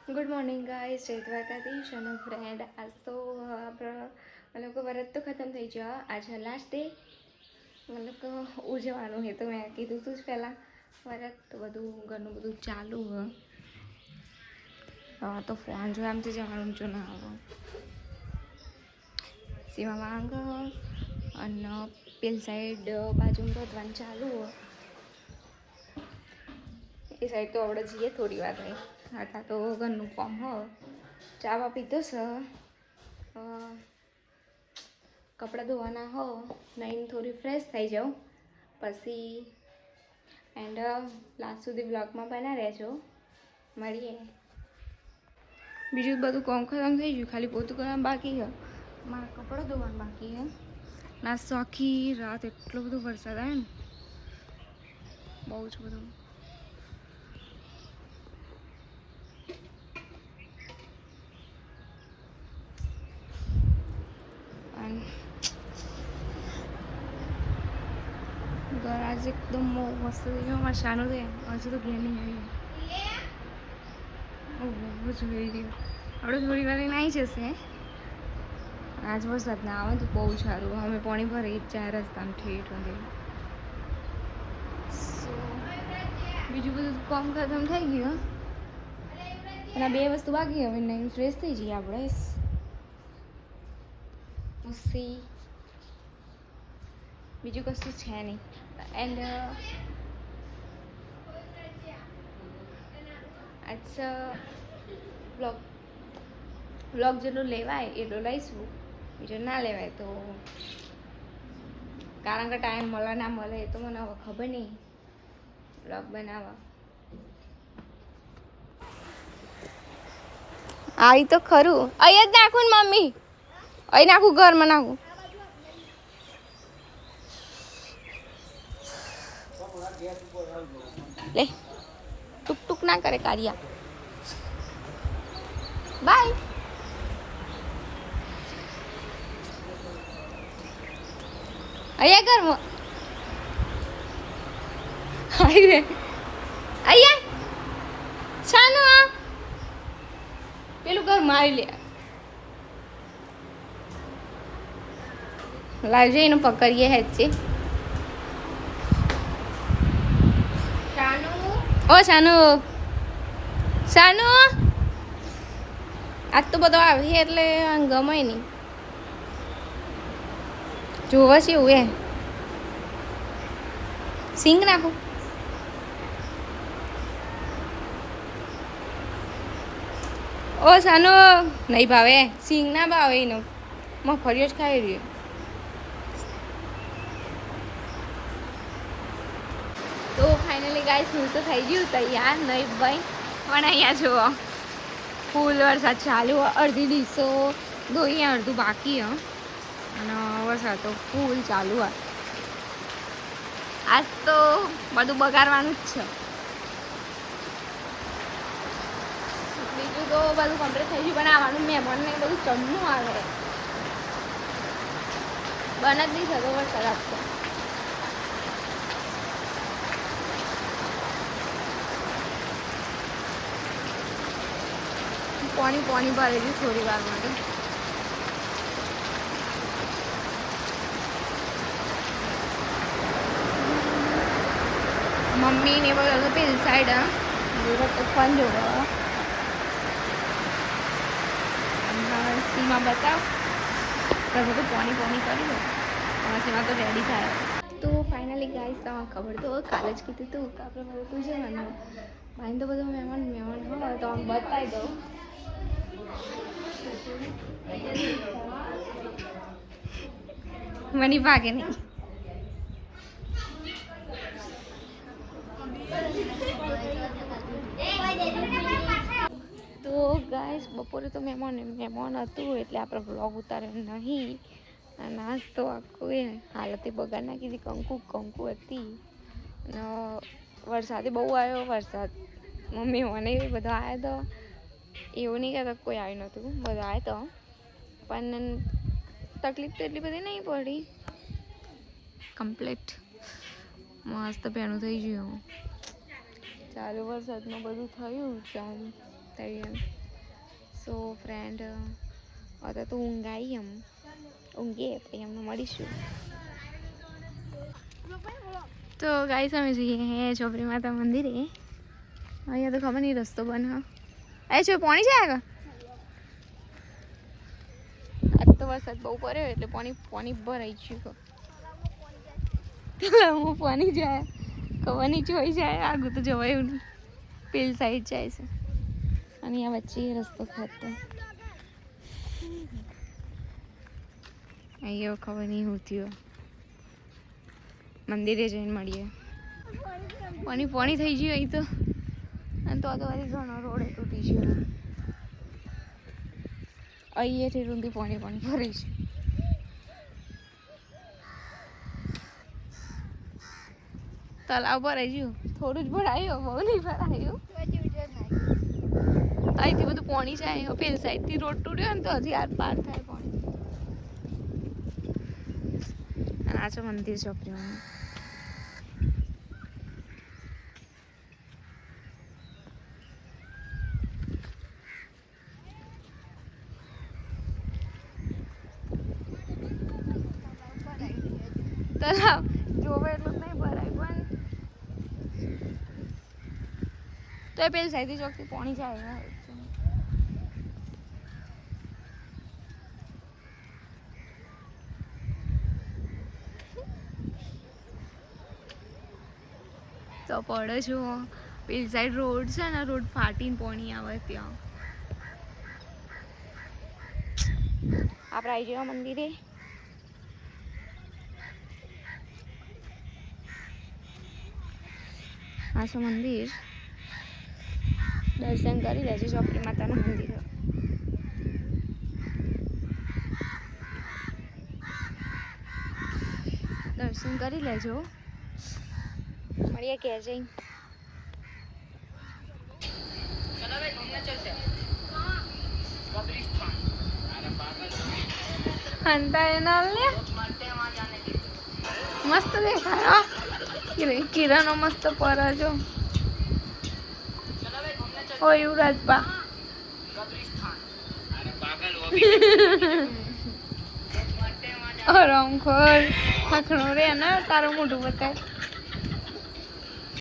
Good morning guys, જય દ્વારકાધીશ અને friend. આજ તો આપણા મતલબ કે વરત તો ખતમ થઈ ગયો. આજે લાસ્ટ ડે મતલબ કે ઉજવવાનું છે. તો મેં કીધું તું જ પહેલાં વરત તો બધું ઘરનું બધું ચાલુ હોય. તો ફોન જો આમથી જવાનું જો ના આવે સીમા માંગ અને પેલ સાઈડ બાજુમાં રોધવાનું ચાલુ હોય. એ સાઈડ તો આપણે જઈએ થોડી વાર રહી. આટલા તો ઘરનું કામ હોય. ચાવા પીધો છે, કપડાં ધોવાના હો, નાઈને થોડી ફ્રેશ થઈ જાઉં પછી એન્ડ લાસ્ટ સુધી બ્લોગમાં બના રહેજો. મળીએ. બીજું બધું કામ ખતમ થઈ ગયું, ખાલી પોતું કરવાનું બાકી છે. મારા કપડાં ધોવાનું બાકી છે. લાસ્ટ તો આખી રાત એટલો બધો વરસાદ આવે ને, બહુ જ બધો. ઘર આજે એકદમ મસ્ત થઈ ગયું. અમારે શાનું છે હજુ તો ઘેર નહીં આવી. બહુ જોઈ રહ્યું. આપણે થોડી વાર એને આવી જશે. આજ વરસાદ ના આવે તો બહુ સારું. અમે પાણી ભરી 4 રસ્તામાં ઠેઠ સુધી. બીજું બધું કામ ખતમ થઈ ગયું અને 2 વસ્તુ બાકી. હવે નહીં ફ્રેશ થઈ જઈએ આપણે. પછી બીજું કશું છે નહીં. એન્ડ બ્લોગ જેટલું લેવાય એટલું લઈશું. બીજું ના લેવાય તો કારણ કે ટાઈમ મળે ના મળે એ તો મને હવે ખબર નહીં. બ્લોગ બનાવવા આવી તો ખરું. અહીં જ નાખું ને મમ્મી, અહીં નાખું, ઘરમાં નાખું. લે ટુક ટુક ના કરે કારિયા. બાય. અહીંયા ઘરમાં અહીંયા શાનું આ પેલું ઘરમાં આવી લે. લાવજો એનું પકડીએ હેજ છે. ઓ શાનુ, શાનુ આજ તો બધો આવી એટલે ગમે નહીં. જોવા છે એવું એ સિંગ નાખું. ઓ શાનુ નહીં ભાવે સિંગ, ના ભાવે એનો મફળિયો જ ખાઈ રહ્યો. તો ફાઇનલી ગાઈસ હું તો થઈ ગયું તૈયાર. નહીં ભાઈ પણ અહીંયા જુઓ ફૂલ વરસાદ ચાલુ. અડધી ડીશો ધોઈ, અડધું બાકી હ અને વરસાદ તો ફૂલ ચાલુ હોય. આજ તો બધું બગાડવાનું જ છે. બીજું તો બધું કમ્પ્લીટ થઈ ગયું. બનાવવાનું મહેમાનને બધું ચમનું આવે બન જ નહીં થતો વરસાદ આપતો. પાણી ભરેલું થોડી વાર માટે. મમ્મી ને બધું પેલી સાઈડ ફોન જોવો. સીમા બતાવ બધું પાણી કરી દો. સીમા તો રેડી થાય. તો ફાઇનલી ગાઈસ તમને ખબર તો કાલે જ કીધું હતું કે આપણે બધું પૂછવાનું ભાઈ તો બધું મહેમાન હોય તો આમ બતાવી દઉં. મને ભાગે નહીં. તો ગાઈસ બપોરે તો મહેમાન હતું એટલે આપણે વ્લોગ ઉતાર્યો નહીં. અને આજ તો આખું એ હાલતે બગાડ નાખી હતી. કંકુ હતી અને વરસાદે બહુ આવ્યો. વરસાદ મમ્મી મને બધો આવ્યો તો એવું નહીં કહેતા કોઈ આવ્યું નહોતું, બધો આવ્યો તો પણ તકલીફ તો એટલી બધી નહીં પડી. કમ્પ્લીટ મસ્ત પેણું થઈ ગયું. ચાલુ વરસાદમાં બધું થયું ચાલુ. તળિયલ. સો ફ્રેન્ડ હવે તો ઊંઘ આવી એમ ઊંઘીએ પછી અમને મળીશું. તો ગાઈસ અમે જઈએ હે ચોપડી માતા મંદિરે. અહીંયા તો ખબર નહીં રસ્તો બંધ હા. એ છો પાણી છે આગળ. આજ તો વરસાદ બહુ પડ્યો એટલે પાણી ભરાઈ ગયું. તળાવમાં પાણી જાય ખબર નહીં જોઈ જાય આગળ તો જવાયું નહીં. પેલ સાઈડ જાય છે અને આ વચ્ચે રસ્તો ખાતો અહીંયા ખબર નહીં હું થયો. મંદિરે જઈને મળીએ. પાણી થઈ ગયું અહીં તો અને તો હજી ઘણો રોડ તૂટી ગયો. અહીંયાથી રૂંધી પાણી ભરી છે. તલાવ ભરાઈ ગયું થોડું જ ભરાયું બહુ નહીં ભરાયું. અહીંથી બધું પાણી જાય પેલી સાઈડથી રોડ તૂટ્યો ને તો હજી આર પાર થાય પાણી. અને આ છે મંદિર ચોપડીમાં. તલાવ જોવે એટલું નહીં ભરાય પણ તો એ પેલી સાઈડથી ચોકથી પાણી જાય. તો પડે છો પેલી સાઈડ રોડ છે ને રોડ ફાટીને પાણી આવે ત્યાં. આપણે આવી જવા મંદિરે. આ છે મંદિર. દર્શન કરી લેજો ચોપડી માતાનું મંદિર. દર્શન કરી લેજો. મળીએ ઘેર જઈને. હંતાએ ના લે મસ્ત દેખાય. કિરણો મસ્ત પર જો ઓ યુવરાજબા રમખોર ખખણો રે ને તારું મોઢું બતાય.